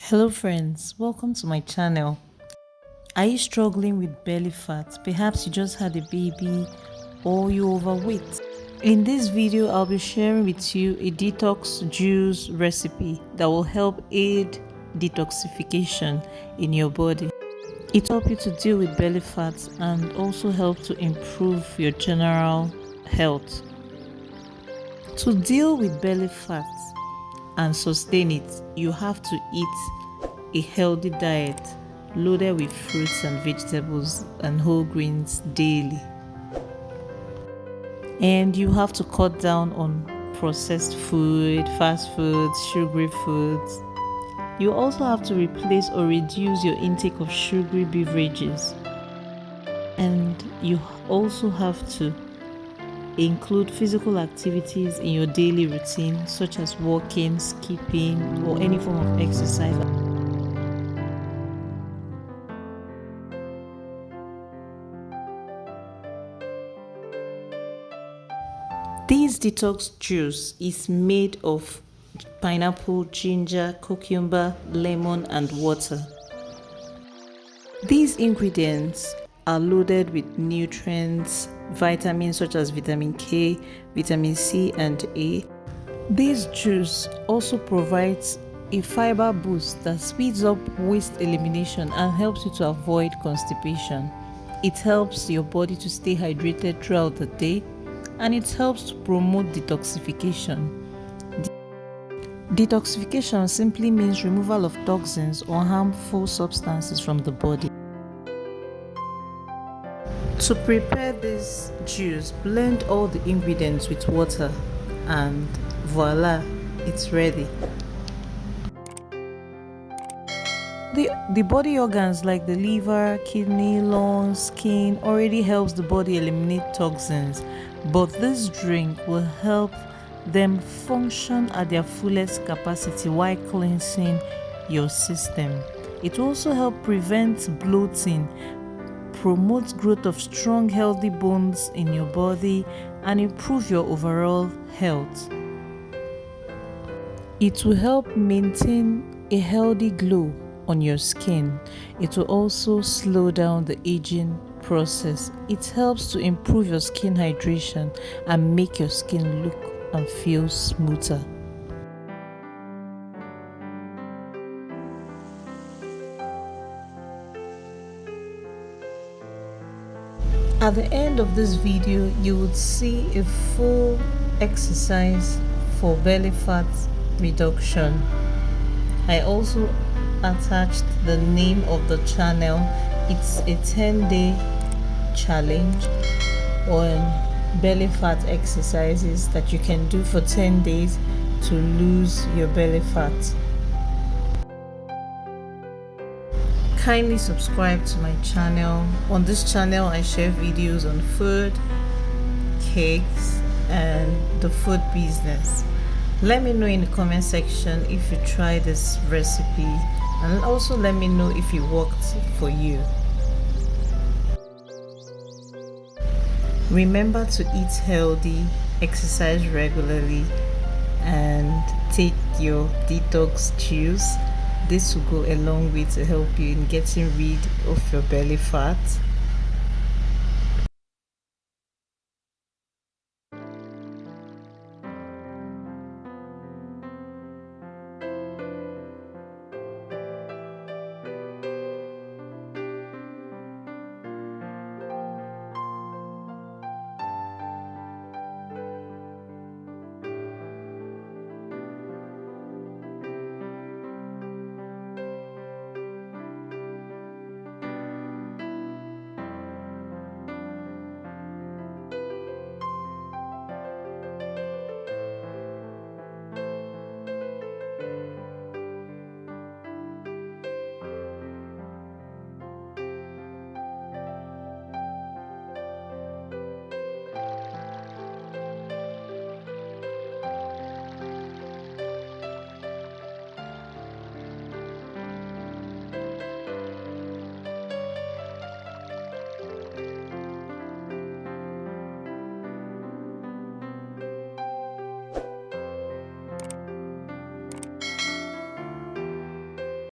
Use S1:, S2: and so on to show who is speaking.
S1: Hello friends, welcome to my channel. Are you struggling with belly fat? Perhaps you just had a baby or you're overweight. In this video, I'll be sharing with you a detox juice recipe that will help aid detoxification in your body. It will help you to deal with belly fat and also help to improve your general health. To deal with belly fat and sustain it, you have to eat a healthy diet loaded with fruits and vegetables and whole grains daily. And you have to cut down on processed food, fast foods, sugary foods. You also have to replace or reduce your intake of sugary beverages. And you also have to include physical activities in your daily routine, such as walking, skipping, or any form of exercise. This detox juice is made of pineapple, ginger, cucumber, lemon, and water. These ingredients are loaded with nutrients, vitamins such as vitamin K, vitamin C, and A. This juice also provides a fiber boost that speeds up waste elimination and helps you to avoid constipation. It helps your body to stay hydrated throughout the day, and it helps to promote detoxification. Detoxification simply means removal of toxins or harmful substances from the body. To prepare this juice, blend all the ingredients with water and voila, it's ready. The body organs like the liver, kidney, lungs, skin already helps the body eliminate toxins, but this drink will help them function at their fullest capacity while cleansing your system. It will also help prevent bloating, promote growth of strong, healthy bones in your body, and improve your overall health. It will help maintain a healthy glow on your skin. It will also slow down the aging process. It helps to improve your skin hydration and make your skin look and feel smoother. At the end of this video, you would see a full exercise for belly fat reduction. I also attached the name of the channel. It's a 10-day challenge on belly fat exercises that you can do for 10 days to lose your belly fat. Kindly subscribe to my channel. On this channel, I share videos on food, cakes, and the food business. Let me know in the comment section if you try this recipe, and also let me know if it worked for you. Remember to eat healthy, exercise regularly, and take your detox juice. This will go a long way to help you in getting rid of your belly fat.